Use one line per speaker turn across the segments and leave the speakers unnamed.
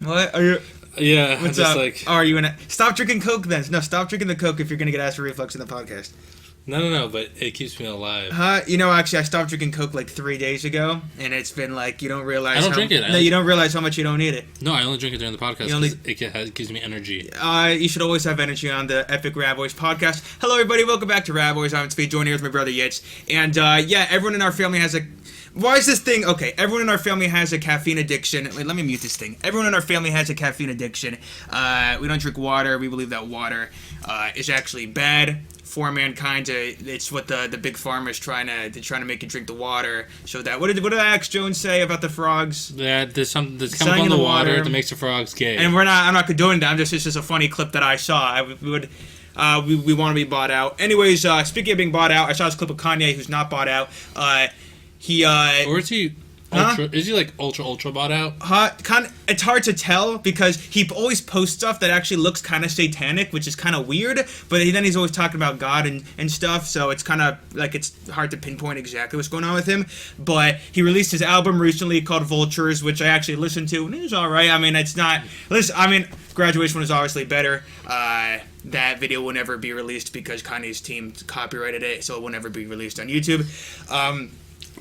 What are you?
Yeah,
What's
just
up?
like
Oh, are you gonna stop drinking Coke then? No, stop drinking the Coke if you're gonna get acid reflux in the podcast.
no, but it keeps me alive.
Actually, I stopped drinking Coke like 3 days ago, and it's been like you don't realize.
I don't drink it.
No, you don't realize how much you don't need it.
No, I only drink it during the podcast because it gives me energy.
You should always have energy on the Epic RaBBois podcast. Hello, everybody. Welcome back to RaBBois. I'm Speed, joining here with my brother Yitz. And everyone in our family has a. Why is this thing okay? Everyone in our family has a caffeine addiction. Wait, let me mute this thing. Everyone in our family has a caffeine addiction. We don't drink water. We believe that water is actually bad for mankind. It's what the big pharma is trying to make you drink the water. So that what did Alex Jones say about the frogs?
Yeah, there's chemical in the water that makes the frogs gay.
And I'm not condoning that. It's just a funny clip that I saw. We want to be bought out. Anyways, speaking of being bought out, I saw this clip of Kanye who's not bought out.
Or is he ultra? Is he like ultra bought out?
It's hard to tell because he always posts stuff that actually looks kind of satanic, which is kind of weird. But then he's always talking about God and stuff, so it's kind of like it's hard to pinpoint exactly what's going on with him. But he released his album recently called Vultures, which I actually listened to, and it was all right. I mean, it's not. Listen, I mean, Graduation was obviously better. That video will never be released because Kanye's team copyrighted it, so it will never be released on YouTube.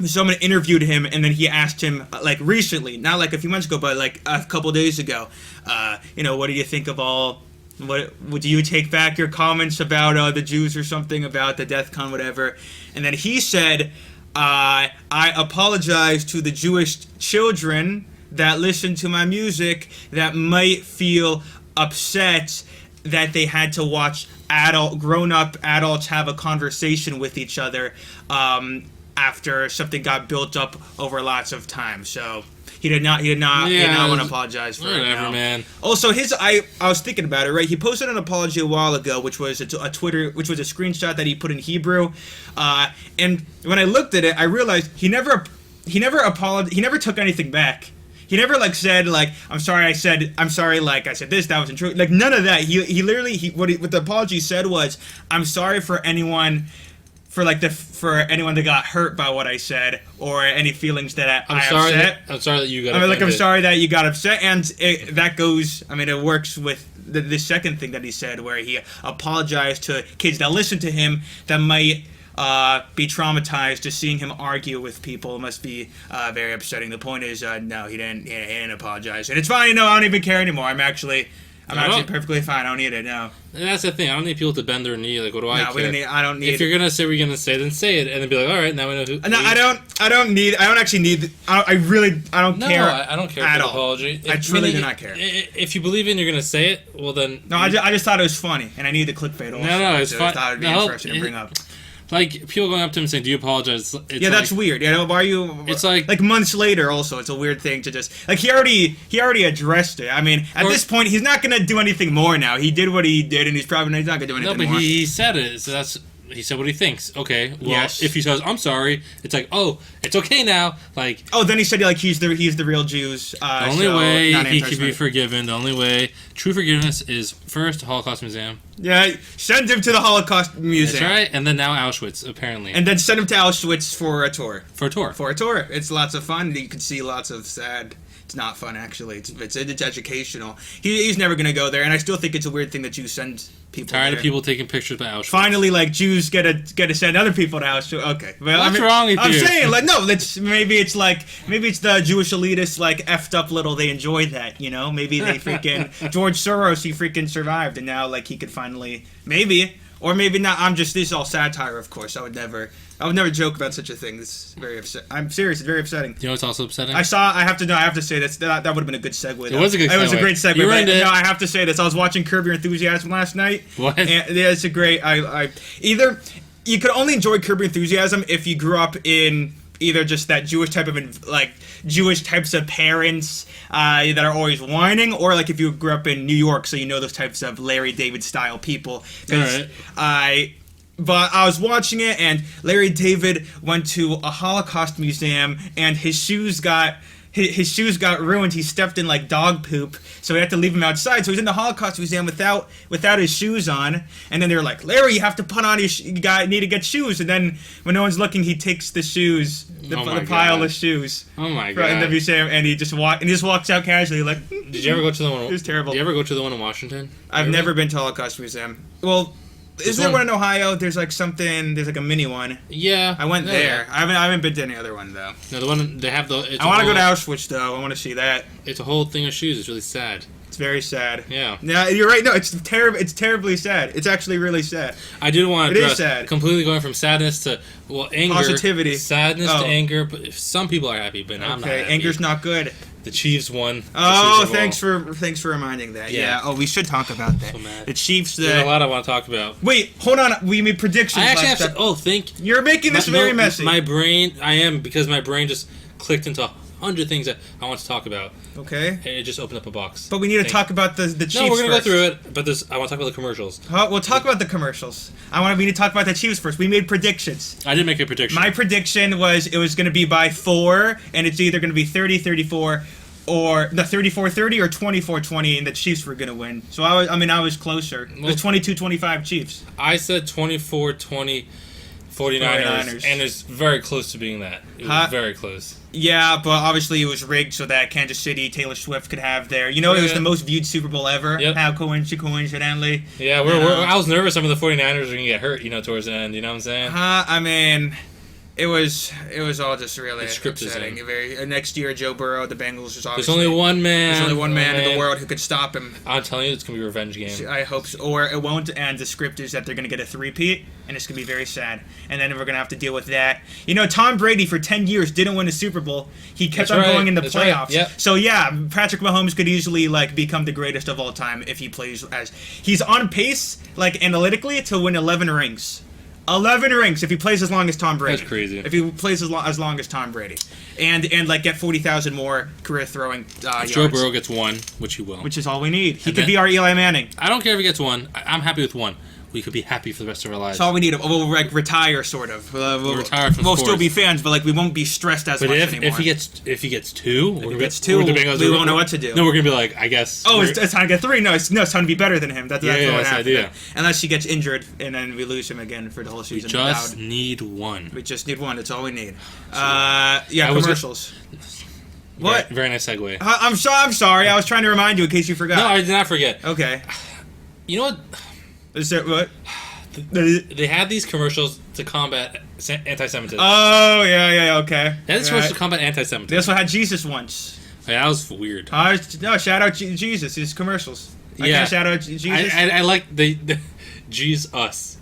Someone interviewed him, and then he asked him, like, recently, not like a few months ago, but like a couple days ago, what do you think of all, would you take back your comments about the Jews or something, about the death con, whatever? And then he said, I apologize to the Jewish children that listen to my music that might feel upset that they had to watch grown-up adults have a conversation with each other, after something got built up over lots of time. So he did not want to apologize for it.
Whatever, man.
Also, I was thinking about it, right? He posted an apology a while ago, which was a screenshot that he put in Hebrew. And when I looked at it, I realized he never apologized. He never took anything back. He never said I'm sorry. I said this, that wasn't true. Like none of that. He literally what the apology said was, I'm sorry for anyone. For anyone that got hurt by what I said, or any feelings that I upset.
I'm sorry that you got offended.
I'm sorry that you got upset, and that goes. I mean, it works with the second thing that he said, where he apologized to kids that listen to him that might be traumatized to seeing him argue with people. It must be very upsetting. The point is, no, he didn't apologize, and it's fine. No, I don't even care anymore. I'm actually perfectly fine. I don't need it now.
And that's the thing. I don't need people to bend their knee. Like, what do I care?
I don't need.
If you're gonna say what you're gonna say, then say it, and then be like, all right, now we know who.
No, I don't actually need. I don't care.
No, I don't care
at
for
all.
the apology.
I truly do not care.
If you believe in, you're gonna say it. Well, then.
No, I just thought it was funny, and I needed the clickbait also.
No, it's fun.
I thought it'd be interesting to bring up.
Like, people going up to him saying, do you apologize?
That's weird. Why are you...
It's like
months later, also, it's a weird thing to just... Like, he already addressed it. I mean, at this point, he's not going to do anything more now. He did what he did, and he's not going to do anything more.
No, but he said it, so he said what he thinks. Okay, well,
yes.
If he says, I'm sorry, it's like, oh, it's okay now. Like...
Oh, then he said, he's the real Jews.
The only way he can be forgiven, the only way true forgiveness is, first, Holocaust Museum.
Yeah, send him to the Holocaust Museum.
That's right, and then now Auschwitz, apparently.
And then send him to Auschwitz for a tour.
For a tour.
It's lots of fun. You can see lots of sad... It's not fun, actually. It's educational. He's never going to go there, and I still think it's a weird thing that Jews send people
Tired
there.
of people taking pictures by Auschwitz.
Finally, Jews get to send other people to Auschwitz. Okay. Well,
What's wrong with you?
I'm saying, no, maybe it's the Jewish elitists, effed up little, they enjoy that, Maybe they George Soros, he freaking survived, and now, he could finally, maybe, or maybe not. This is all satire, of course. I would never joke about such a thing. This is very upsetting. I'm serious. It's very upsetting.
You know what's also upsetting?
I have to say that would have been a good segue.
It was a good segue.
It was a great segue.
You ruined it.
No, I have to say this. I was watching Curb Your Enthusiasm last night.
What?
And, yeah, it's a great... Either... You could only enjoy Curb Your Enthusiasm if you grew up in... Either just that Jewish type of, Jewish types of parents that are always whining, or, if you grew up in New York, so you know those types of Larry David-style people.
All right.
But I was watching it, and Larry David went to a Holocaust museum, and his shoes got his shoes got ruined. He stepped in like dog poop, so we had to leave him outside. So he's in the Holocaust Museum without his shoes on. And then they're like, Larry, you have to put on your you need to get shoes. And then when no one's looking, he takes the shoes, the pile of shoes.
Oh my god!
In the museum, and he just walks out casually like.
Did you ever go to the one?
It was terrible.
Did you ever go to the one in Washington?
I've never been to Holocaust Museum. Well. Isn't there one in Ohio? There's like a mini one.
Yeah.
I went there. I haven't been to any other one, though.
No, the one, they have the...
I want to go to Auschwitz, though. I want to see that.
It's a whole thing of shoes. It's really sad.
It's very sad.
Yeah.
Yeah, you're right. No, it's terribly sad. It's actually really sad.
I did want to address...
It is sad.
Completely going from sadness to, anger.
Positivity.
Sadness to anger. But some people are happy, but I'm not happy.
Anger's not good.
The Chiefs won.
Oh, thanks for reminding that. Yeah. Oh, we should talk about that.
So mad.
The Chiefs.
There's a lot I want to talk about.
Wait, hold on. We made predictions.
I actually have to.
You're making this very messy.
My brain. I am, because my brain just clicked into 100 things that I want to talk about.
Okay.
And it just opened up a box.
But we need to talk about the Chiefs.
No, we're gonna
first.
go through it. But I want to talk about the commercials.
We'll talk about the commercials. We need to talk about the Chiefs first. We made predictions.
I did make a prediction.
My prediction was it was going to be by 4, and it's either going to be 30-34. Or the 34-30 or 24-20, and the Chiefs were gonna win. So I was closer. It was 22-25 Chiefs.
I said 24-20 49ers, and it's very close to being that. It was very close.
Yeah, but obviously it was rigged so that Kansas City, Taylor Swift could have their... it was the most viewed Super Bowl ever.
Yep.
How coincidentally.
Yeah, I was nervous some of the 49ers were gonna get hurt, towards the end. You know what I'm saying?
I mean... It was all just really
upsetting.
Next year, Joe Burrow, the Bengals, was obviously...
There's only one man.
There's only one man in the world who could stop him.
I'm telling you, it's going to be a revenge game.
I hope so. Or it won't, and the script is that they're going to get a three-peat, and it's going to be very sad. And then we're going to have to deal with that. Tom Brady, for 10 years, didn't win a Super Bowl. He kept going in the playoffs.
Right. Yep.
So, yeah, Patrick Mahomes could easily, become the greatest of all time if he plays as... He's on pace, analytically, to win 11 rings. 11 rings if he plays as long as Tom Brady.
That's crazy.
If he plays as long as Tom Brady, and get 40,000 more career throwing yards.
Joe Burrow gets 1, which he will.
Which is all we need. He could be our Eli Manning.
I don't care if he gets 1. I'm happy with 1. We could be happy for the rest of our lives.
That's all we need. We'll retire, sort of.
We'll retire from sports.
We'll still be fans, but we won't be stressed as much anymore.
If he gets 2,
if he gets 2, we won't know what to do.
No, we're gonna be like, I guess.
Oh, it's time to get 3. No, it's time to be better than him. That's what happens.
Idea.
Unless he gets injured and then we lose him again for the whole season.
We just need 1.
We just need 1. That's all we need. Commercials. What?
Very nice segue.
I'm sorry. I was trying to remind you in case you forgot.
No, I did not forget.
Okay.
You know what?
Is there what?
They had these commercials to combat anti-Semitism.
Oh, yeah, okay.
They had these commercials to combat anti-Semitism.
They also had Jesus once.
Yeah, that was weird.
No, shout out Jesus. His commercials. Shout out Jesus.
I like the Jesus us.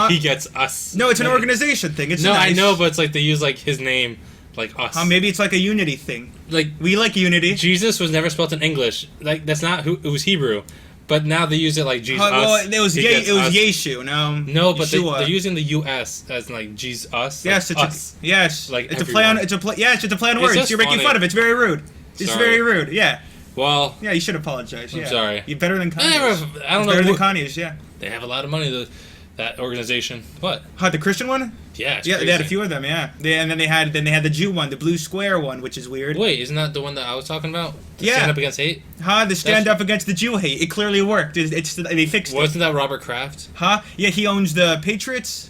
He gets us.
No, it's an organization thing. It's nice.
I know, but it's they use his name, us.
Maybe it's a unity thing. We like unity.
Jesus was never spelled in English. That's not who. It was Hebrew. But now they use it Jesus.
Well, it was Yeshu.
No, but they're using the U.S. as Jesus us.
Yes, it's
us.
Yes, it's a play on. It's a play on words. You're making fun of it. It's very rude. It's very rude. Yeah.
Well.
Yeah, you should apologize.
I'm sorry.
You're better than Kanye.
I don't know.
Better than Kanye's. Yeah.
They have a lot of money. That organization. What?
The Christian one?
Yeah,
they had a few of them. Yeah, and then they had the Jew one, the blue square one, which is weird.
Wait, isn't that the one that I was talking about? Stand up against hate.
The stand up against the Jew hate. It clearly worked. They fixed it.
Wasn't that Robert Kraft?
Yeah, he owns the Patriots.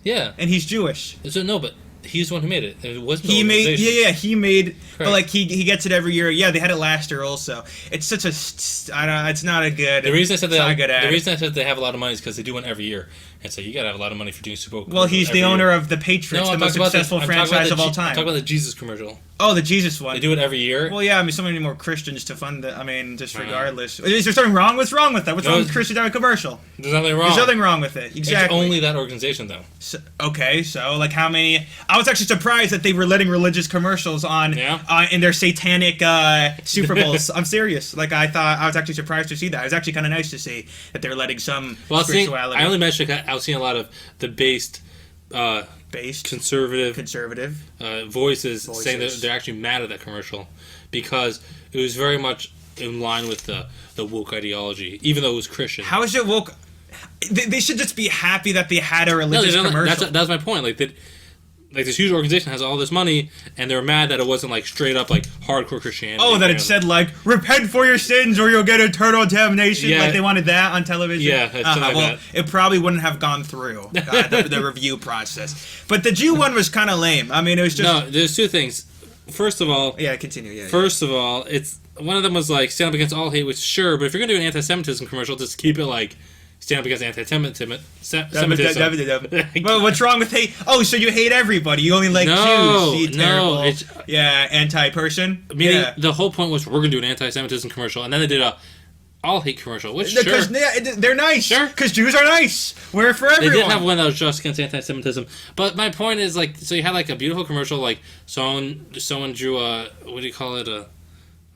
Yeah,
and he's Jewish.
So no, but he's the one who made it. It wasn't.
He made. He made. Correct. But he gets it every year. Yeah, they had it last year also. It's such a. I don't know. It's not a good.
The reason I said they have a lot of money is because they do one every year. And so you gotta have a lot of money for doing Super Bowl.
Well, he's the owner of the Patriots, the most successful franchise of all time.
I'm talking about the Jesus commercial.
Oh, the Jesus one.
They do it every year.
Well, yeah, so many more Christians to fund it. Just regardless. Is there something wrong? What's wrong with that? What's wrong with Christians having a commercial?
There's nothing wrong.
There's nothing wrong with it. Exactly.
It's only that organization, though.
So how many... I was actually surprised that they were letting religious commercials on in their satanic Super Bowls. I'm serious. I was actually surprised to see that. It was actually kind of nice to see that they're letting some spirituality...
I only mentioned I was seeing a lot of the based conservative voices saying that they're actually mad at that commercial because it was very much in line with the woke ideology, even though it was Christian.
How is it woke? They should just be happy that they had a religious commercial.
That's my point. like this huge organization has all this money, and they're mad that it wasn't like straight up like hardcore Christianity.
Oh, that it said like repent for your sins or you'll get eternal damnation.
Yeah.
Like they wanted that on television.
Yeah, something like
well,
that.
it probably wouldn't have gone through the review process. But the Jew one was kind of lame. I mean, it was just
no. There's two things. First of all,
yeah, continue. Yeah.
First of all, it's one of them was like stand up against all hate, which sure, but if you're gonna do an anti-Semitism commercial, just keep it like stand up against anti-Semitism.
Well, what's wrong with hate? Oh, so you hate everybody? You only like Jews? You terrible. Yeah, anti-person.
Meaning the whole point was we're gonna do an anti-Semitism commercial, and then they did a all hate commercial, which
because they're nice. Sure, because Jews are nice. We're for everyone.
They did have one that was just against anti-Semitism, but my point is like, so you had like a beautiful commercial, like someone drew a what do you call it, a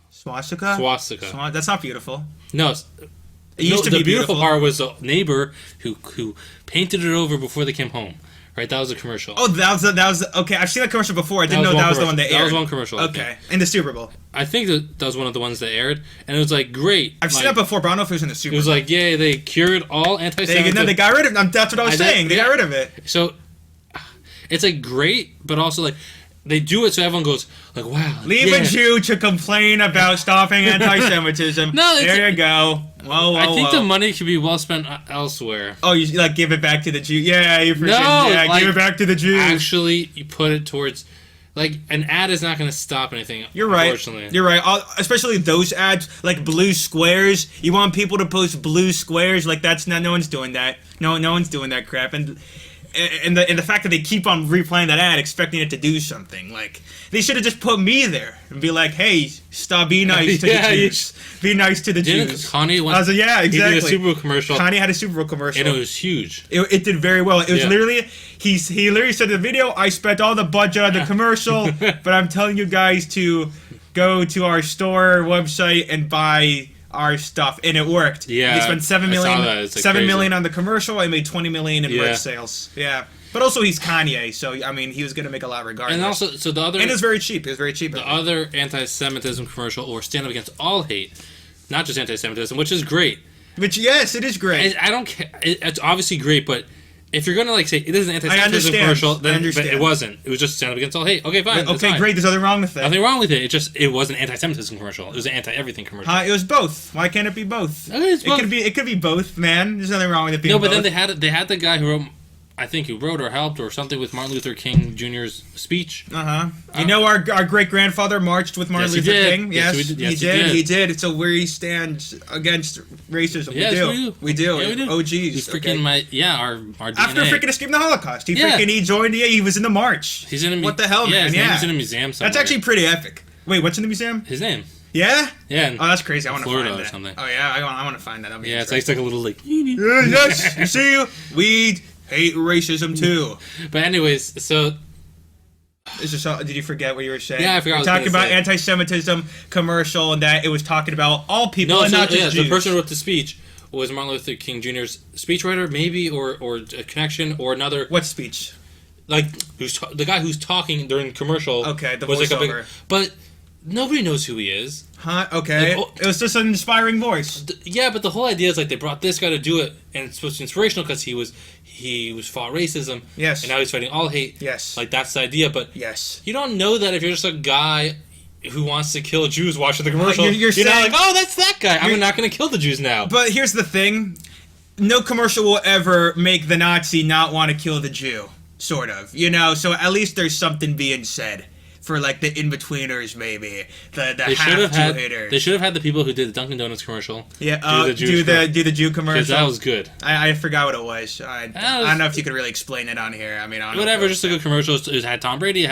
swastika?
Swastika.
That's not beautiful.
No.
It used to be
the beautiful
beautiful
part was a neighbor who painted it over before they came home. Right, that was a commercial.
Oh, that was okay. I've seen that commercial before. I didn't know that was the one that aired.
That was one commercial.
Okay, in the Super Bowl.
I think that was one of the ones that aired, and it was like great.
I've seen that before, but I don't know if it was in the Super Bowl.
It was like, yay, they cured all anti-Semitism.
They got rid of it. That's what I was saying. They got rid of it.
So it's like great, but also like they do it so everyone goes like, wow.
Leave a Jew to complain about stopping anti-Semitism. There you go. Whoa,
I think the money could be well spent elsewhere.
Oh, you like give it back to the Jew? Yeah, give it back to the Jews.
Actually, you put it towards, like, an ad is not going to stop anything.
You're right.
Unfortunately.
You're right. Especially those ads, like blue squares. You want people to post blue squares? Like that's not. No one's doing that. No one's doing that crap. And the fact that they keep on replaying that ad, expecting it to do something, like they should have just put me there and be like, "Hey, stop, be nice to the Jews. Be nice to the Jews."
Kanye
I was like, "Yeah, exactly."
He did a Super Bowl commercial.
Kanye had a Super Bowl commercial,
and it was huge.
It did very well. It was literally he literally said in the video, "I spent all the budget on the commercial, but I'm telling you guys to go to our store website and buy our stuff," and it worked.
Yeah,
he spent $7 million,
like
$7 million on the commercial. and made $20 million in merch sales. Yeah, but also he's Kanye, so I mean he was gonna make a lot regardless.
And also, so the other
and it was very cheap. It was very cheap.
The other anti-Semitism commercial or stand up against all hate, not just anti-Semitism, which is great.
Which yes, it is great.
I don't care. It's obviously great, but if you're gonna like say it is an anti-Semitism commercial, then but it wasn't. It was just stand up against all hate. Okay, fine.
Okay, great. There's nothing wrong with that.
Nothing wrong with it. It was an anti-Semitism commercial. It was an anti-everything commercial.
It was both. Why can't it be both? It could be both, man. There's nothing wrong with it being both.
No, but then they had the guy who wrote. I think he wrote or helped or something with Martin Luther King Jr.'s speech.
You know, our great grandfather marched with Martin Luther King. Yes, he did. It's a where he stands against racism.
Yes,
we do.
Yeah, we do.
Oh, geez.
He's freaking our DNA.
After freaking escaping the Holocaust, he joined. He was in the march.
He's in
what the hell, man?
His name's in a museum somewhere.
That's actually pretty epic. Wait, what's in the museum?
His name.
Yeah.
Yeah.
Oh, that's crazy. I want to find that.
Or something.
Oh yeah, I want to find that.
Yeah, it's like a little like.
Yes, you see, we hate racism too.
But anyways, so
did you forget what you were saying?
Yeah, I forgot.
Talking about anti-Semitism commercial and that it was talking about all people and not just Jews.
The person who wrote the speech was Martin Luther King Jr.'s speechwriter, maybe, or a connection, or another.
What speech?
Like the guy who's talking during the commercial.
Okay, the
was
voiceover.
Like a big, but nobody knows who he is.
Huh? Okay. It was just an inspiring voice.
Yeah, but the whole idea is like they brought this guy to do it, and it's supposed to be inspirational because he fought racism.
Yes.
And now he's fighting all hate.
Yes.
Like that's the idea, but
yes,
you don't know that if you're just a guy who wants to kill Jews watching the commercial.
You're saying,
not like, oh, that's that guy. I'm not going to kill the Jews now.
But here's the thing: no commercial will ever make the Nazi not want to kill the Jew. Sort of, So at least there's something being said. For like the in-betweeners, maybe the half-Jew haters.
They should have had the people who did the Dunkin' Donuts commercial.
Yeah, do the Jew commercial.
Because that was good.
I forgot what it was. I don't know if you could really explain it on here. I mean,
whatever. Just a good commercial. It had Tom Brady.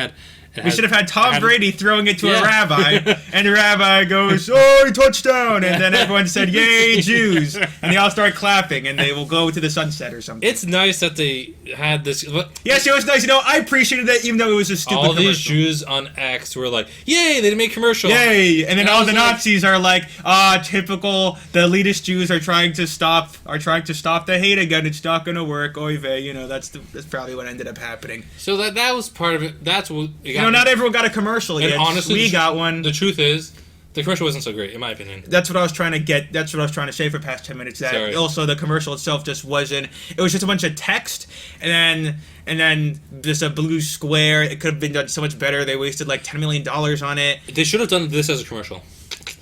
We should have had Tom Brady throwing it to a rabbi, and the rabbi goes, "Oh, touchdown!" And then everyone said, "Yay, Jews!" And they all start clapping, and they will go to the sunset or something.
It's nice that they had this.
Yes, it was nice. I appreciated that, even though it was a stupid.
All these Jews on X were like, "Yay, they made commercial!"
Yay! And then all the Nazis are like, typical. The elitist Jews are trying to stop the hate again. It's not going to work. Oy vey. That's probably what ended up happening.
So that was part of it. That's what.
Not everyone got a commercial yet.
Honestly,
we got one.
The truth is The commercial wasn't so great, in my opinion.
That's what I was trying to get. That's what I was trying to say for the past 10 minutes. That
Sorry.
Also the commercial itself just wasn't. It was just a bunch of text, and then just a blue square. It could have been done so much better. They wasted like $10 million on it.
They should have done this as a commercial.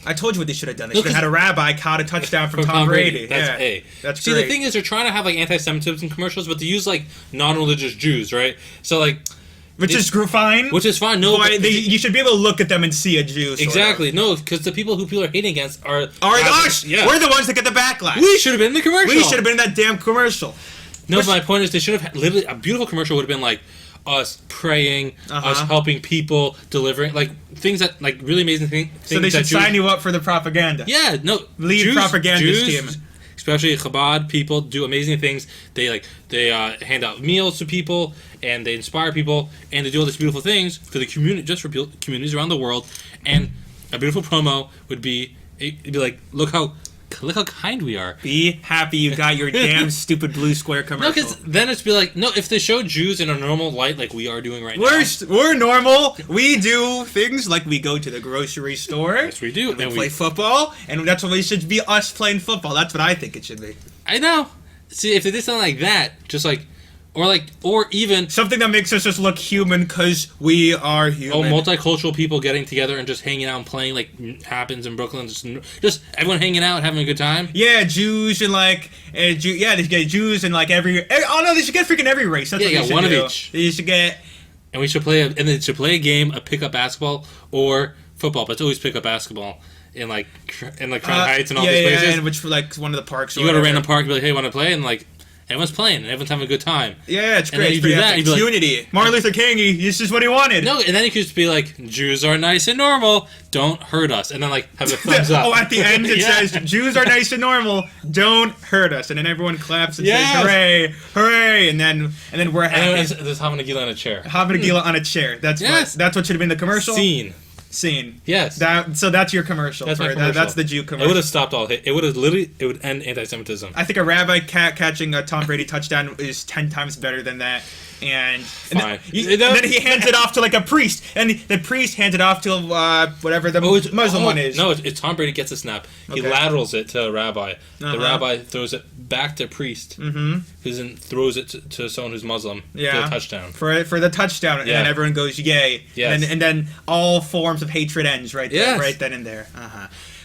I told you what they should have done. They should have had a rabbi caught a touchdown from Tom Brady.
That's
yeah. That's
See,
great.
the thing is, they're trying to have like anti-Semitism commercials, but they use like non-religious Jews, right? So like,
which is fine.
Which is fine. No,
you should be able to look at them and see a Jew.
Exactly. No, because the people who people are hating against are
us.
Yeah.
We're the ones that get the backlash.
We should have been in the commercial.
We should have been in that damn commercial.
No, but my point is, they should have literally a beautiful commercial would have been like us praying, us helping people, delivering like things that like really amazing things.
So they should sign you up for the propaganda.
Yeah, no,
lead propaganda team.
Especially Chabad people do amazing things. They hand out meals to people and they inspire people and they do all these beautiful things for the community, just for communities around the world. And a beautiful promo would be it'd be like, look how kind we are.
Be happy you got your damn stupid blue square commercial.
No, because then it's be like, no, if they show Jews in a normal light like we are doing right now.
We're normal. We do things like we go to the grocery store.
Yes, we do.
And we play football. And that's what we should be, us playing football. That's what I think it should be.
I know. See, if they did something like that, just like, or even
something that makes us just look human because we are human.
Multicultural people getting together and just hanging out and playing like happens in Brooklyn. Just everyone hanging out, having a good time.
Yeah, Jews and like, they should get Jews and like every. Oh no, they should get freaking every race. That's what they should
one
do.
of each.
They should get.
And we should play. They should play a game of pickup basketball or football, but it's always pickup basketball. In Crown Heights and all these places.
Yeah, and which for like one of the parks.
You go to a random park and be like, hey, want to play? And like, everyone's playing and everyone's having a good time.
Yeah, it's great. It's unity. Like, Martin Luther King, this is what he wanted.
No, and then you could just be like, Jews are nice and normal, don't hurt us. And then like have a thumbs up.
At the end it says, Jews are nice and normal, don't hurt us. And then everyone claps and says, hooray, hooray. And then we're happy.
And there's Hava Nagila on a chair.
Hava Nagila on a chair. That's what should have been the commercial. Scene.
Yes.
So that's your commercial.
That's my commercial.
That's the Jew commercial.
It would have stopped all hate. It would end anti-Semitism.
I think a rabbi catching a Tom Brady touchdown is 10 times better than that. And then he hands it off to like a priest, and the priest hands it off to whatever the Muslim one is.
No, it's Tom Brady gets a snap. He laterals it to a rabbi. The rabbi throws it back to a priest, who then throws it to someone who's Muslim for the touchdown.
For the touchdown, and then everyone goes yay.
Yes.
And then all forms of hatred ends right there, right then and there.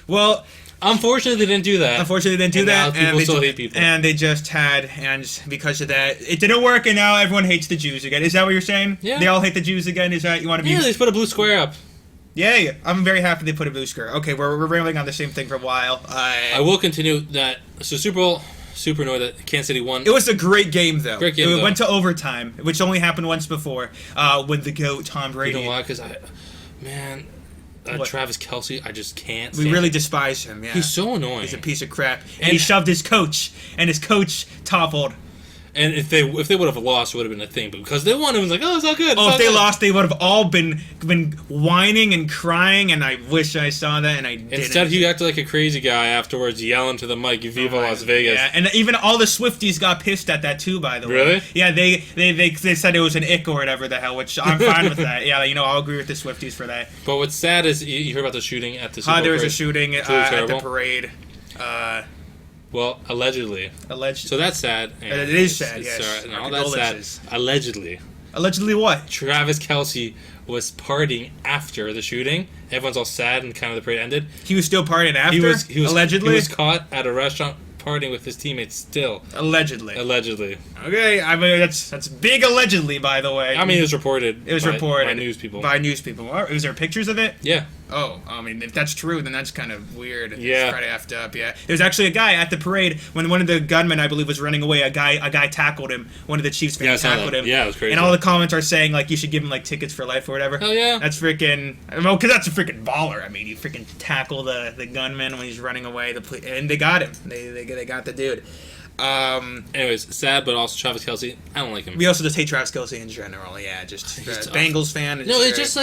Well.
Unfortunately, they didn't do that.
Now
people still hate people.
And they just had, and because of that, it didn't work, and now everyone hates the Jews again. Is that what you're saying?
Yeah.
They all hate the Jews again? Is that you want to be?
Yeah, they just put a blue square up.
Yay! I'm very happy they put a blue square. Okay, we're rambling on the same thing for a while.
I will continue that. So Super Bowl, super annoyed that Kansas City won.
It was a great game, though.
It
went to overtime, which only happened once before, with the GOAT, Tom Brady.
You know why? Because Travis Kelce, I just can't stand
We really despise him, yeah.
He's so annoying.
He's a piece of crap. And he shoved his coach, and his coach toppled.
And if they would have lost, it would have been a thing. But because they won, it was like, oh, it's all good.
If they lost, they would have all been whining and crying, and I wish I saw that, and I didn't.
Instead, he acted like a crazy guy afterwards, yelling to the mic, Viva Las Vegas.
Yeah, and even all the Swifties got pissed at that, too, by the way.
Really?
Yeah, they said it was an ick or whatever the hell, which I'm fine with that. Yeah, I'll agree with the Swifties for that.
But what's sad is, you heard about the shooting at the Super Bowl
there was
parade?
a shooting at the parade.
Well, allegedly. So that's sad.
It is sad, yes.
All that's sad. Allegedly.
Allegedly what?
Travis Kelce was partying after the shooting. Everyone's all sad and kind of the parade ended.
He was still partying after? He was allegedly?
He was caught at a restaurant partying with his teammates still.
Allegedly. Okay, I mean, that's big allegedly, by the way.
I mean, it was reported. By news people.
Was there pictures of it?
Yeah.
Oh, I mean, if that's true, then that's kind of weird.
Yeah.
It's pretty effed up, yeah. There's actually a guy at the parade, when one of the gunmen, I believe, was running away, a guy tackled him. One of the Chiefs fans tackled him.
Yeah, it was crazy.
And all the comments are saying, like, you should give him, like, tickets for life or whatever.
Hell yeah.
That's freaking... Well, because that's a freaking baller. I mean, you freaking tackle the gunman when he's running away, and they got him. They got the dude.
Anyways, sad, but also Travis Kelce. I don't like him.
We also just hate Travis Kelce in general. Yeah, just Bengals fan.
No, it's just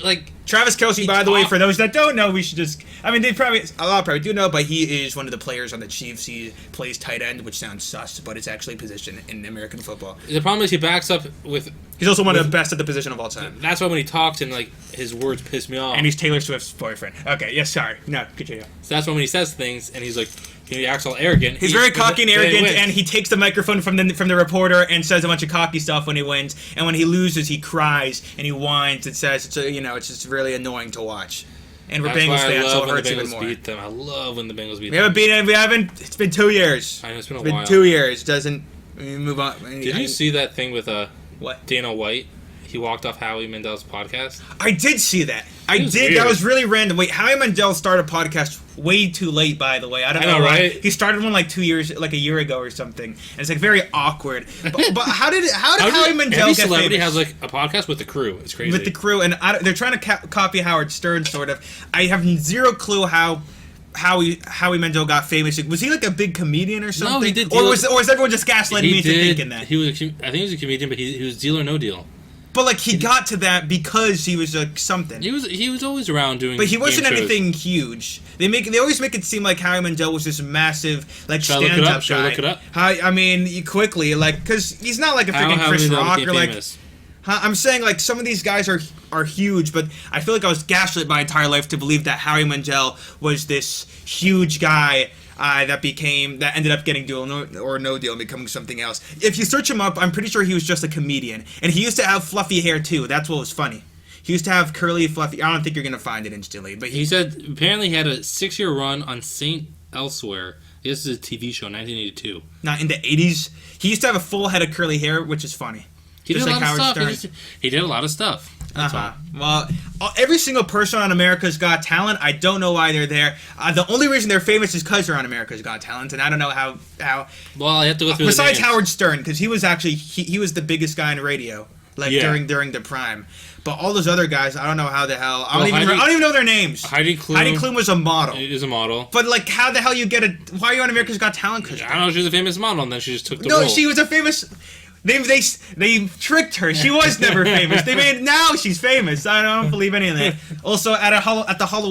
like
Travis Kelce. By the way, for those that don't know, we should just. I mean, a lot probably do know, but he is one of the players on the Chiefs. He plays tight end, which sounds sus, but it's actually a position in American football.
The problem is he backs up with.
He's also one of the best at the position of all time.
That's why when he talks and like his words piss me off.
And he's Taylor Swift's boyfriend. Okay, yes, sorry. No, continue.
So that's why when he says things and he's like, he acts all arrogant.
He's very cocky and arrogant, and he takes the microphone from the reporter and says a bunch of cocky stuff when he wins. And when he loses, he cries and he whines and says, it's just really annoying to watch. And we're Bengals fans, so it hurts even more.
Beat them. I love when the Bengals beat them.
We haven't beaten. We haven't. It's been 2 years.
I know it's been a
while.
while.
2 years. Doesn't move on.
Did you see that thing with
what?
Dana White? He walked off Howie Mandel's podcast.
I did see that. I did.
Weird.
That was really random. Wait, Howie Mandel started a podcast way too late, by the way. I don't know,
right?
He started one like 2 years, like a year ago or something. And it's like very awkward. But how did Howie Mandel get
celebrity
famous?
has like a podcast with the crew. It's crazy.
With the crew, and they're trying to copy Howard Stern, sort of. I have zero clue how Howie Mandel got famous. Was he like a big comedian or something?
No, he did.
Or was everyone just gaslighting me into thinking that?
I think he was a comedian, but he was Deal or No Deal.
But like he got to that because he was something.
He was always around doing.
But he wasn't
game shows.
anything huge. They always make it seem like Howie Mandel was this massive like stand-up guy.
Should I look it up?
I mean, quickly, like, because he's not like a freaking Chris Rock or like. I'm saying like some of these guys are huge, but I feel like I was gaslit my entire life to believe that Howie Mandel was this huge guy. That ended up getting Deal or No Deal and becoming something else. If you search him up, I'm pretty sure he was just a comedian. And he used to have fluffy hair too. That's what was funny. He used to have curly, fluffy... I don't think you're going to find it instantly. But
he said apparently he had a 6-year run on St. Elsewhere. This is a TV show, 1982.
Not in the 80s. He used to have a full head of curly hair, which is funny.
He did a lot of stuff. He did a lot of stuff.
Well, every single person on America's Got Talent, I don't know why they're there. The only reason they're famous is because they're on America's Got Talent, and I don't know how.
Well, I have to go through.
Besides Howard Stern, because he was actually he was the biggest guy in radio, during the prime. But all those other guys, I don't know how the hell. I don't even know their names.
Heidi Klum.
Heidi Klum was a model.
Is a model.
But like, how the hell you get why are you on America's Got Talent?
I don't know. She was a famous model, and then she just took the role.
No, she was a famous. They tricked her. She was never famous. Now she's famous. I don't believe any of that. Also,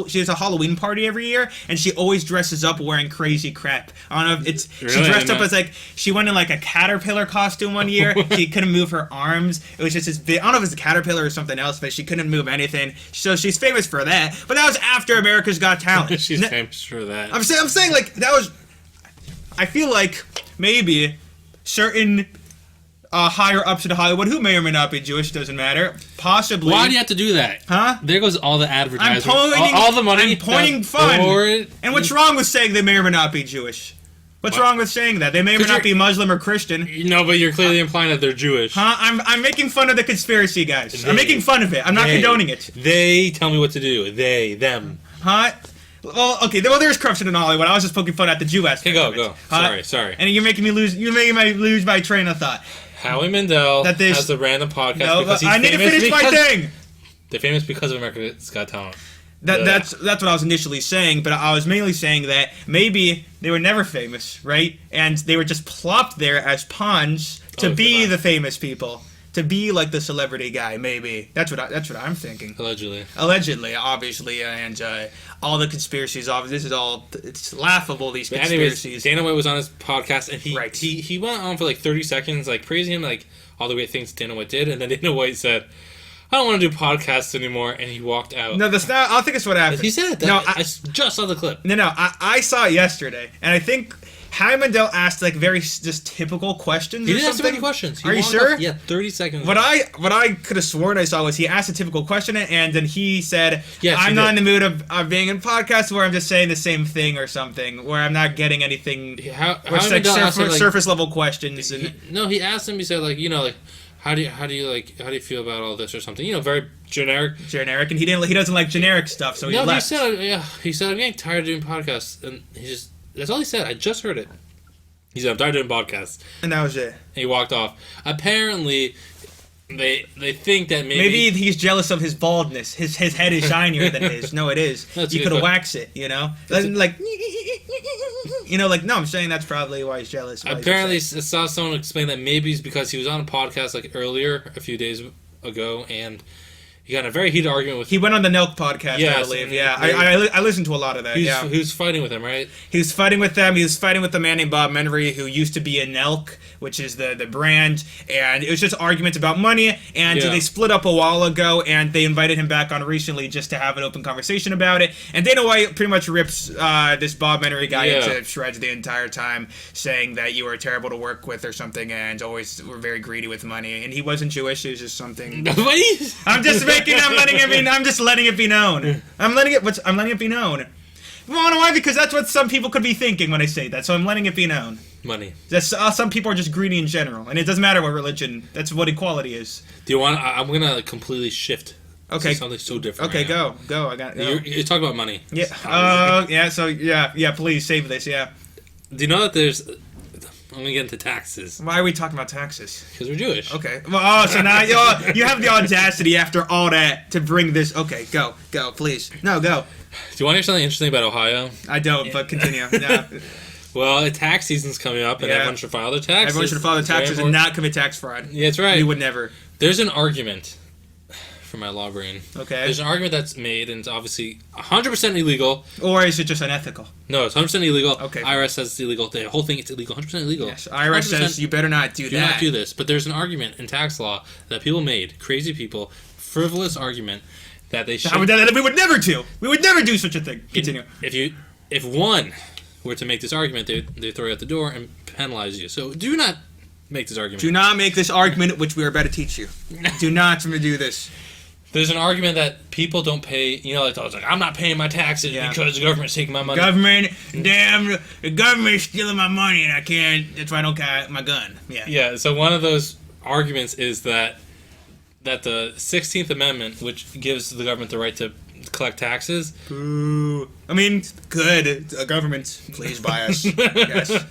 she has a Halloween party every year, and she always dresses up wearing crazy crap. I don't know if she dressed up as like she went in like a caterpillar costume one year. She couldn't move her arms. It was just this big. I don't know if it's a caterpillar or something else, but she couldn't move anything. So she's famous for that. But that was after America's Got Talent.
She's famous for that.
I'm saying like that was. I feel like maybe certain. Higher ups in Hollywood, who may or may not be Jewish, doesn't matter. Possibly.
Why do you have to do that?
Huh?
There goes all the advertising.
All the money. I'm pointing fun.
Forward.
And what's wrong with saying they may or may not be Jewish? What's wrong with saying that? They may or may not be Muslim or Christian.
No, but you're clearly implying that they're Jewish.
Huh? I'm making fun of the conspiracy guys. I'm making fun of it. I'm not condoning it.
They tell me what to do. Them.
Huh? Well, okay. Well, there's corruption in Hollywood. I was just poking fun at the Jew aspect.
Okay, go. Sorry.
And you're making me lose my train of thought.
Howie Mandel has a random podcast because he's
I need to finish my thing.
They're famous because of America's Got Talent.
That's what I was initially saying, but I was mainly saying that maybe they were never famous, right? And they were just plopped there as pawns to be the famous people, to be like the celebrity guy. Maybe that's what I'm thinking. Allegedly, obviously, and all the conspiracies. Obviously, it's laughable. These conspiracies.
Anyways, Dana White was on his podcast, and he went on for like 30 seconds, like praising him, like all the great things Dana White did, and then Dana White said, "I don't want to do podcasts anymore," and he walked out.
No, that's not. I don't think it's what happened.
He said that. No, I just saw the clip.
No, I saw it yesterday, and I think Howie Mandel asked like very just typical questions.
He didn't ask many questions.
Are you sure?
Yeah, 30 seconds.
What I could have sworn I saw was he asked a typical question, and then he said, "I'm not in the mood of being in podcasts where I'm just saying the same thing or something, where I'm not getting anything." Which like surface level questions.
He asked him. He said like how do you feel about all this or something? Very generic.
Generic, and he doesn't like generic stuff, so he left.
He said I'm getting tired of doing podcasts, and that's all he said. I just heard it. He said, I'm tired of doing podcasts.
And that was it. And
he walked off. Apparently, they think that
maybe he's jealous of his baldness. His head is shinier than his. No, it is. You could have waxed it, Like... Like, no, I'm saying that's probably why he's jealous.
Apparently, I saw someone explain that maybe it's because he was on a podcast like earlier, a few days ago, and he got in a very heated argument with...
He went on the Nelk podcast, I believe. Yeah, I listened to a lot of that,
He was fighting with him, right?
He was fighting with them. He was fighting with a man named Bob Menery, who used to be in Nelk, which is the brand, and it was just arguments about money, and they split up a while ago, and they invited him back on recently just to have an open conversation about it, and Dana White pretty much rips this Bob Menery guy into shreds the entire time, saying that you were terrible to work with or something, and always were very greedy with money, and he wasn't Jewish, he was just something... I'm just letting it be known. I'm letting it be known. Well, know why? Because that's what some people could be thinking when I say that. So I'm letting it be known.
Money.
That's some people are just greedy in general, and it doesn't matter what religion. That's what equality is.
Do you want? I'm gonna completely shift.
Okay.
To something so different.
Okay, go. I got.
You're talking about money.
Yeah. Yeah. So yeah. Please save this. Yeah.
Do you know that there's? I'm gonna get into taxes.
Why are we talking about taxes?
Because we're Jewish.
Okay. Well, so now you have the audacity after all that to bring this. Okay, go, please. No, go.
Do you want to hear something interesting about Ohio?
I don't, but continue. No.
Well, tax season's coming up, and everyone should file their taxes.
Everyone should file their taxes and not commit tax fraud.
Yeah, that's right.
We would never.
There's an argument for my law brain.
Okay.
There's an argument that's made, and it's obviously 100% illegal.
Or is it just unethical?
No, it's 100% illegal.
Okay.
IRS says it's illegal. The whole thing, it's illegal. 100% illegal.
Yes, IRS says you better not do that.
Do not do this. But there's an argument in tax law that people made, crazy people, frivolous argument, that they should...
That we would never do. We would never do such a thing. Continue.
If one were to make this argument, they throw you out the door and penalize you. So do not make this argument.
Do not make this argument, which we are about to teach you. Do not do this.
There's an argument that people don't pay, like I'm not paying my taxes because the government's taking my money.
The government's stealing my money and I can't, that's why I don't carry my gun. Yeah.
Yeah, so one of those arguments is that the 16th Amendment, which gives the government the right to collect taxes.
Boo. I mean, good. Government, please buy us. Yes.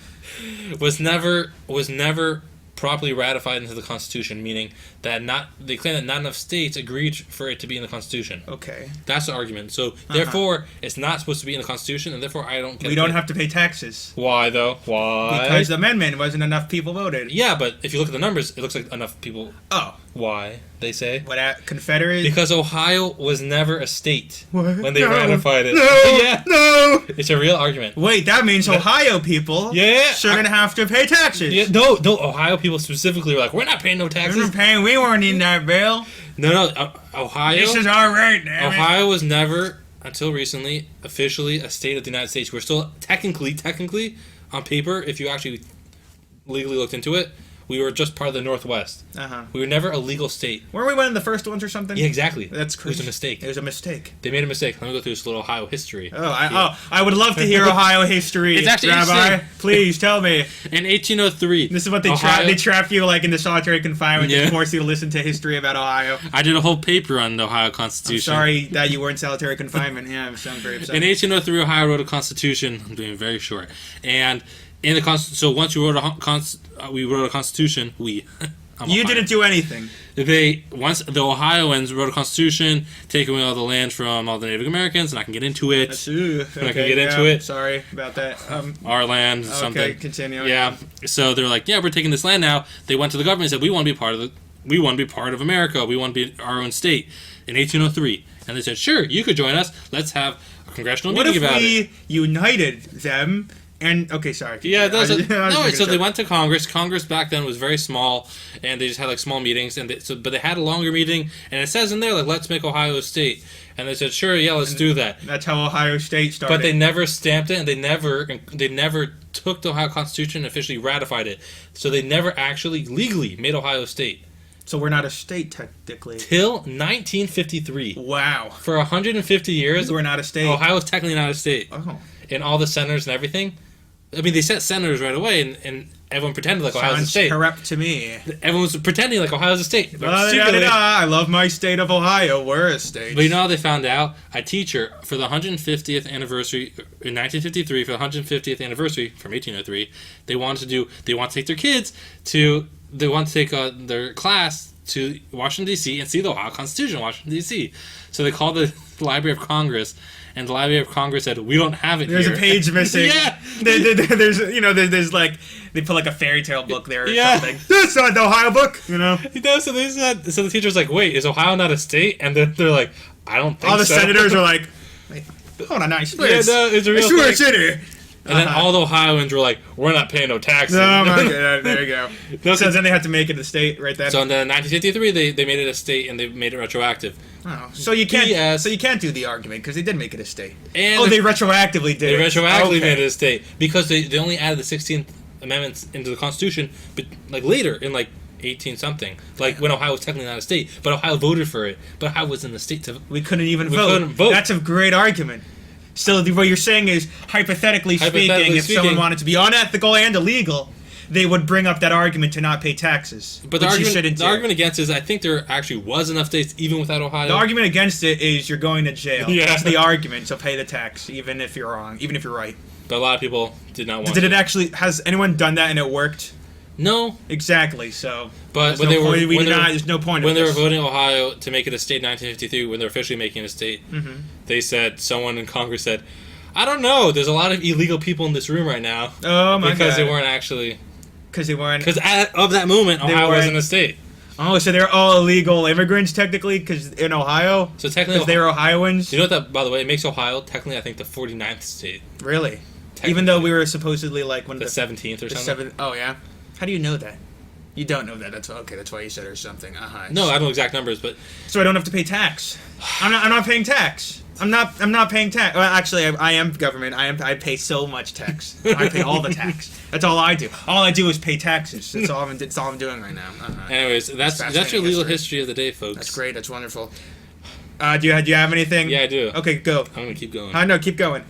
Was never properly ratified into the Constitution, meaning that they claim that not enough states agreed for it to be in the Constitution.
Okay.
That's the argument. So, therefore, it's not supposed to be in the Constitution, and therefore I don't get
We don't have to pay taxes.
Why, though? Why?
Because the amendment wasn't enough people voted.
Yeah, but if you look at the numbers, it looks like enough people...
Oh.
Why, they say?
What, Confederate?
Because Ohio was never a state when they
No.
ratified it.
No!
Yeah.
No!
It's a real argument.
Wait, that means Ohio people shouldn't have to pay taxes.
Yeah, no, Ohio people specifically were like, we're not paying no taxes.
We weren't in that bill.
No, Ohio...
This is our right, damn it.
Ohio was never, until recently, officially a state of the United States. We're still technically, on paper, if you actually legally looked into it, we were just part of the Northwest.
Uh-huh.
We were never a legal state.
Weren't we one of the first ones or something?
Yeah, exactly.
That's crazy.
It was a mistake.
It was a mistake.
They made a mistake. Let me go through this little Ohio history.
I would love to hear Ohio history.
It's actually
Rabbi.
interesting.
Please tell me.
In 1803,
this is what they trap you like into solitary confinement to force you to listen to history about Ohio.
I did a whole paper on the Ohio Constitution.
I'm sorry that you were in solitary confinement. Yeah, I sound very upset.
In 1803, Ohio wrote a Constitution. I'm doing it very short. And in the so once we wrote a Constitution,
you didn't do anything.
Once the Ohioans wrote a Constitution, taking away all the land from all the Native Americans, and I can get into it. Into it. Sorry about that. Our land, something.
Okay, continue.
Yeah. So they're like, we're taking this land now. They went to the government and said, we want to be part of America. We want to be our own state. In 1803, and they said, sure, you could join us. Let's have a congressional meeting about it.
What if we united them? And okay, sorry.
Yeah, so they went to Congress. Congress back then was very small, and they just had like small meetings. But they had a longer meeting, and it says in there like, "Let's make Ohio a state." And they said, "Sure, yeah, let's do that."
That's how Ohio State started.
But they never stamped it, and they never took the Ohio Constitution and officially ratified it. So they never actually legally made Ohio a state.
So we're not a state technically.
Till 1953.
Wow.
For 150 years,
we're not a state.
Ohio was technically not a state.
Oh.
And all the senators and everything. I mean, they set senators right away, and everyone pretended like Ohio's a state.
Sounds corrupt to me.
Everyone was pretending like Ohio's a state.
I love my state of Ohio. We're a state.
But you know how they found out? A teacher, for the 150th anniversary, in 1953, for the 150th anniversary, from 1803, they want to take their kids to, their class to Washington, D.C. and see the Ohio Constitution in Washington, D.C. So they called the Library of Congress, and the Library of Congress said, we don't have it
There's
here.
a page missing.
Yeah.
There's there's like they put like a fairy tale book there or something. That's not the Ohio book,
So they said. So the teacher's like, "Wait, is Ohio not a state?" And then they're like, "I don't think so."
All the senators are like, "Wait, hold on, nice.
Yeah, no, it's a real
thing.
thing.
City."
And then all the Ohioans were like, "We're not paying no taxes."
Oh my god! There you go. So then they had to make it a state right then.
So in 1953, they made it a state and they made it retroactive.
Oh, so you can't. So you can't do the argument because they did make it a state.
And
they retroactively did.
They retroactively made it a state because they only added the 16th Amendments into the Constitution, but like later in like 18 something, like when Ohio was technically not a state, but Ohio voted for it. But Ohio was in the state to.
We couldn't even vote. That's a great argument. So what you're saying is, hypothetically speaking, if someone wanted to be unethical and illegal, they would bring up that argument to not pay taxes.
But the argument against is, I think there actually was enough states even without Ohio.
The argument against it is you're going to jail.
Yeah.
That's the argument, so pay the tax, even if you're wrong, even if you're right.
But a lot of people did not want
Did it actually, has anyone done that and it worked?
No.
Exactly, so...
But
there's no point
when they were voting Ohio to make it a state in 1953, when they're officially making it a state, they said, someone in Congress said, I don't know, there's a lot of illegal people in this room right now.
Oh my god.
Because they weren't actually...
Because
of that moment, Ohio wasn't a state.
Oh, so they're all illegal immigrants, technically, because in Ohio?
So technically...
they're Ohioans?
You know what that, by the way, it makes Ohio, technically, I think, the 49th state.
Really? Even though we were supposedly, like, one of
the 17th or something?
Oh, yeah? How do you know that? You don't know that. That's why you said or something.
No, I don't know exact numbers, but
so I don't have to pay tax. I'm not paying tax. I'm not paying tax. Well, actually, I am government. I pay so much tax. I pay all the tax. That's all I do. All I do is pay taxes. That's all I'm doing right now.
Anyways, that's your legal history of the day, folks.
That's great. That's wonderful. Do you have anything?
Yeah, I do.
Okay, go.
I'm gonna keep going.
I know. Keep going.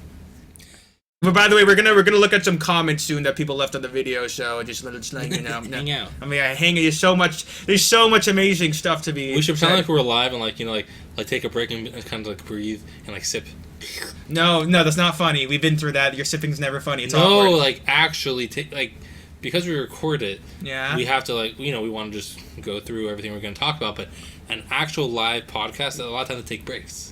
But by the way, we're gonna look at some comments soon that people left on the video, so just letting you know.
Hang out.
I mean, there's so much amazing stuff to be.
We should pretend like we're alive and like take a break and kind of like breathe and like sip.
No, that's not funny. We've been through that. Your sipping's never funny. It's awkward.
No, like actually take because we record it.
Yeah.
We have to we want to just go through everything we're going to talk about, but an actual live podcast, a lot of times they take breaks.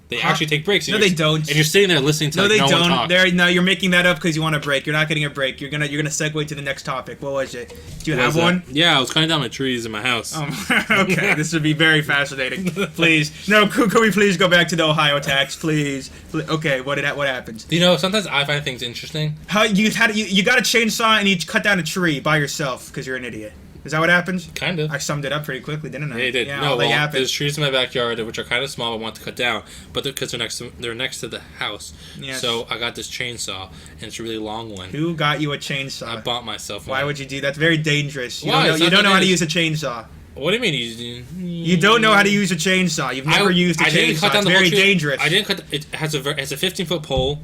They actually take breaks.
No, they don't.
And you're sitting there listening to no one talk.
No, you're making that up because you want a break. You're not getting a break. You're gonna segue to the next topic. What was it? Do you have one?
Yeah, I was cutting down my trees in my house.
Okay, this would be very fascinating. Please, no. Could we please go back to the Ohio tax, please? Okay, what happened?
You know, sometimes I find things interesting.
How you got a chainsaw and you cut down a tree by yourself because you're an idiot. Is that what happened?
Kind of.
I summed it up pretty quickly, didn't I?
Yeah, you did.
Yeah,
no, there's trees in my backyard which are kind of small. I want to cut down, but because they're next to the house. Yes. So I got this chainsaw, and it's a really long one.
Who got you a chainsaw?
I bought myself one.
Why would you do that? That's very dangerous. You
Why?
don't know how to use a chainsaw.
What do you mean?
You don't know how to use a chainsaw. You've never used a chainsaw.
Didn't cut down
it's
the
very
tree.
Dangerous.
I didn't cut. It has a 15-foot pole,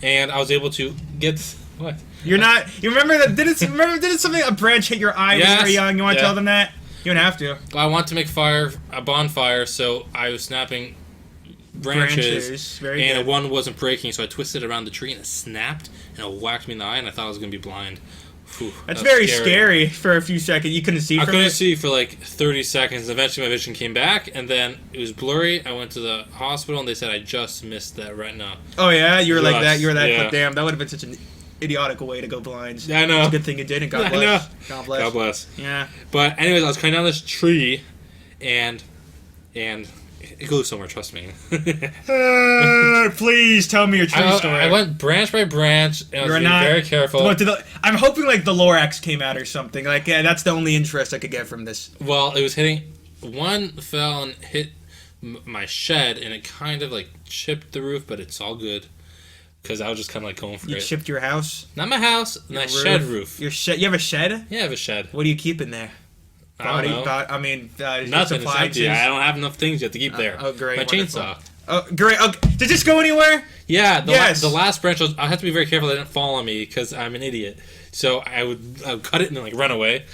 and I was able to get what?
You're not. You remember that? Didn't something a branch hit your eye when you were young? You want to tell them that? You don't have to.
I want to make a bonfire, so I was snapping branches
Very
and
good.
one wasn't breaking, so I twisted around the tree and it snapped and it whacked me in the eye, and I thought I was gonna be blind. Whew,
That's very scary for a few seconds. You couldn't see.
I couldn't see for like 30 seconds. Eventually, my vision came back, and then it was blurry. I went to the hospital, and they said I just missed that retina.
Oh yeah, you were like that. You were that.
Yeah.
Damn, that would have been such an idiotic way to go blind.
Yeah, I know.
It's a good thing you didn't. God bless. God bless.
God bless.
Yeah.
But anyways, I was cutting down this tree, and it goes somewhere. Trust me.
Please tell me your true story.
I went branch by branch, and I was being very careful.
I'm hoping like the Lorax came out or something. Like, yeah, that's the only interest I could get from this.
Well, it was hitting. One fell and hit my shed, and it kind of like chipped the roof, but it's all good. Because I was just kind of like going for it.
You chipped your house?
Not my house, my shed roof.
Your shed? You have a shed?
Yeah, I have a shed.
What do you keep in there?
I don't know.
Nothing.
It's empty. I don't have enough things yet to keep there.
Oh, great.
My
wonderful.
chainsaw.
Oh, great. Oh, did this go anywhere?
Yeah.
Yes.
The last branch, I had to be very careful that it didn't fall on me because I'm an idiot. So I would cut it and then like run away.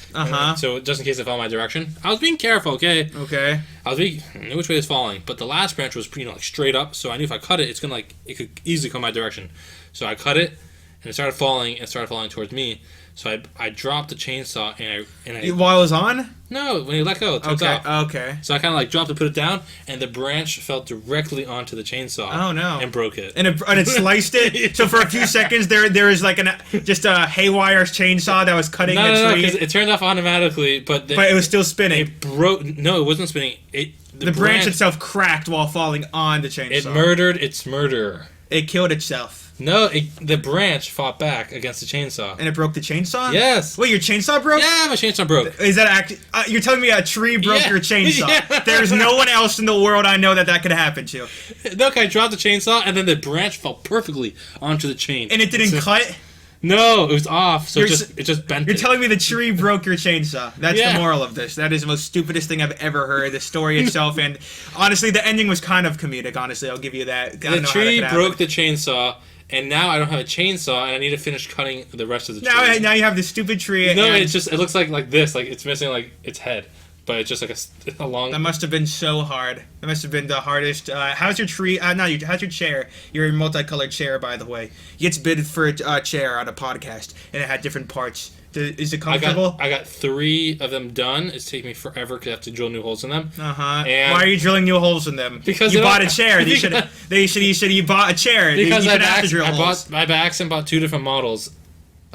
So just in case it fell my direction, I was being careful. Okay.
Okay.
I knew which way it was falling, but the last branch was like straight up. So I knew if I cut it, it could easily come my direction. So I cut it, and it started falling. It started falling towards me. So I dropped the chainsaw and I
While it was on?
no, when you let go, it turns off.
Okay.
So I kind of like dropped it, put it down, and the branch fell directly onto the chainsaw.
Oh no!
And broke it.
And it sliced it. So for a few seconds there was like just a haywire chainsaw that was cutting the tree.
No, it turned off automatically, but
it was still spinning.
It broke. No, it wasn't spinning.
The branch itself cracked while falling on the chainsaw.
It murdered its murderer.
It killed itself.
No, the branch fought back against the chainsaw.
And it broke the chainsaw?
Yes.
Wait, your chainsaw broke?
Yeah, my chainsaw broke.
Is that actually... you're telling me a tree broke your chainsaw?
Yeah.
There's no one else in the world I know that could happen to.
Look, I dropped the chainsaw, and then the branch fell perfectly onto the chain.
And it didn't cut?
No, it was off, so it just bent.
You're telling me the tree broke your chainsaw. That's the moral of this. That is the most stupidest thing I've ever heard. The story itself, and honestly, the ending was kind of comedic, honestly. I'll give you that.
The tree broke the chainsaw, and now I don't have a chainsaw, and I need to finish cutting the rest of the tree. Now
you have this stupid tree.
No, it looks like this. Like, it's missing, like, its head. But it's just like a long...
That must have been so hard. That must have been the hardest. How's your tree? How's your chair? Your multicolored chair, by the way. Gets bid for a chair on a podcast, and it had different parts. Is it comfortable?
I got 3 of them done. It's taking me forever because I have to drill new holes in them.
Why are you drilling new holes in them?
Because
you bought a chair. You bought a chair.
Because I by accident bought 2 different models.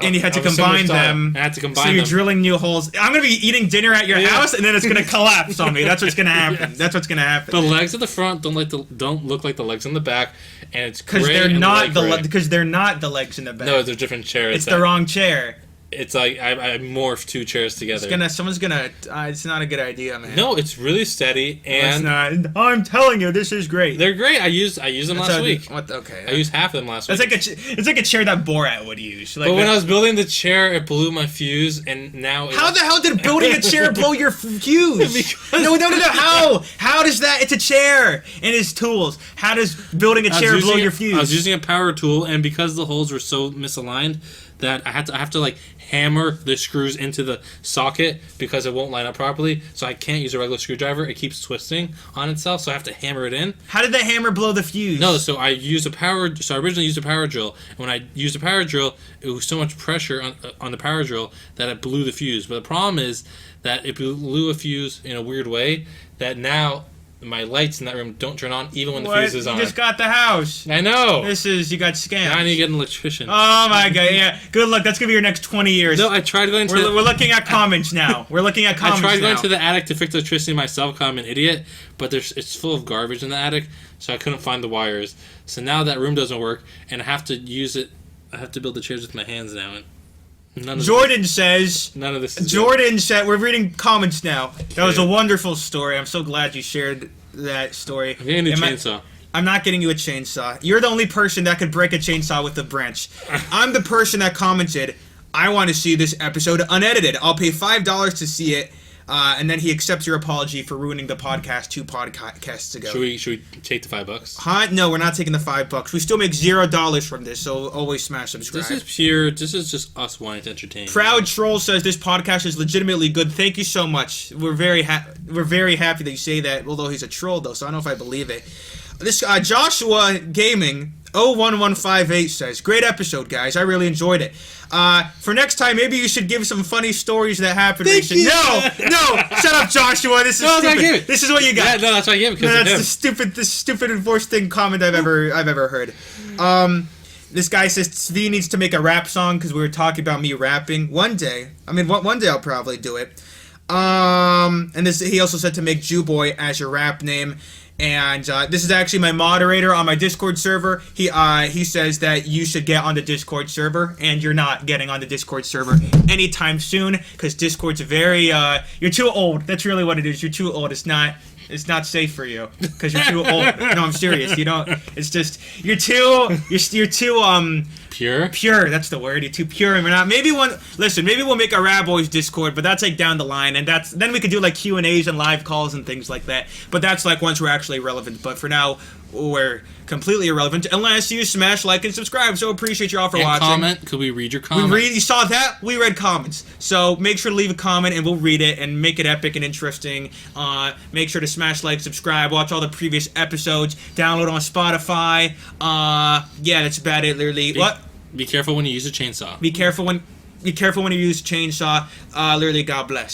And you had to combine them.
I had to combine
them. So you're
them.
drilling new holes. I'm going to be eating dinner at your house, and then it's going to collapse on me. That's what's going to happen.
Yes.
That's what's going to happen.
The legs at the front don't look like the legs in the back, and it's
because they're not the legs in the back.
No, they're different chairs.
It's the wrong chair.
It's like I morphed 2 chairs together.
It's not a good idea, man.
No, it's really steady, and
it's not. I'm telling you, this is great.
They're great. I used them last week.
Okay.
I used half of them last week.
It's like a chair that Borat would use.
But when I was building the chair, it blew my fuse, and now.
How the hell did building a chair blow your fuse? No. How does that? It's a chair and its tools. How does building a chair blow your fuse?
I was using a power tool, and because the holes were so misaligned, that I have to like hammer the screws into the socket because it won't line up properly. So I can't use a regular screwdriver. It keeps twisting on itself, so I have to hammer it in.
How did the hammer blow the fuse?
No, so I originally used a power drill. And when I used a power drill, it was so much pressure on the power drill that it blew the fuse. But the problem is that it blew a fuse in a weird way that now my lights in that room don't turn on even when the fuse is on.
You just got the house.
I know.
You got scammed.
Now I need to get an electrician.
Oh my god, yeah. Good luck. That's going to be your next 20 years.
No, I tried going to...
We're looking at comments now. I tried
going to the attic to fix electricity myself because I'm an idiot, but it's full of garbage in the attic, so I couldn't find the wires. So now that room doesn't work, and I have to use it... I have to build the chairs with my hands now, and...
Jordan says...
None of this is
Jordan said... We're reading comments now. That was a wonderful story. I'm so glad you shared that story.
I'm getting a chainsaw.
I'm not getting you a chainsaw. You're the only person that could break a chainsaw with a branch. I'm the person that commented, I want to see this episode unedited. I'll pay $5 to see it. And then he accepts your apology for ruining the podcast 2 podcasts ago.
Should we take the $5?
Huh? No, we're not taking the $5. We still make $0 from this, so always smash subscribe.
This is just us wanting to entertain.
Proud Troll says this podcast is legitimately good. Thank you so much. We're very happy that you say that, although he's a troll though, so I don't know if I believe it. This Joshua Gaming 01158 says, great episode, guys. I really enjoyed it. For next time, maybe you should give some funny stories that happened recently. No, shut up, Joshua. This is stupid. This is what you got.
Yeah, no, that's what I gave it.
That's the stupid and worst thing comment I've ever heard. This guy says Svi needs to make a rap song because we were talking about me rapping. One day I'll probably do it. And he also said to make Jew Boy as your rap name. And this is actually my moderator on my Discord server. He says that you should get on the Discord server, and you're not getting on the Discord server anytime soon because Discord's very you're too old. That's really what it is. You're too old. It's not safe for you because you're too old. No, I'm serious. You don't. It's just you're too pure. That's the word. You're too pure, and we're not. Maybe we'll make a RaBBois Discord, but that's like down the line, and then we could do like Q&As and live calls and things like that. But that's like once we're actually relevant. But for now, we're completely irrelevant unless you smash like and subscribe. So appreciate you all for watching.
Comment. Could we read your comment?
You saw that? We read comments. So make sure to leave a comment and we'll read it and make it epic and interesting. Make sure to smash like, subscribe, watch all the previous episodes, download on Spotify. Yeah, that's about it. Literally. What?
Be careful when you use a chainsaw.
Be careful when you use chainsaw. Literally, God bless.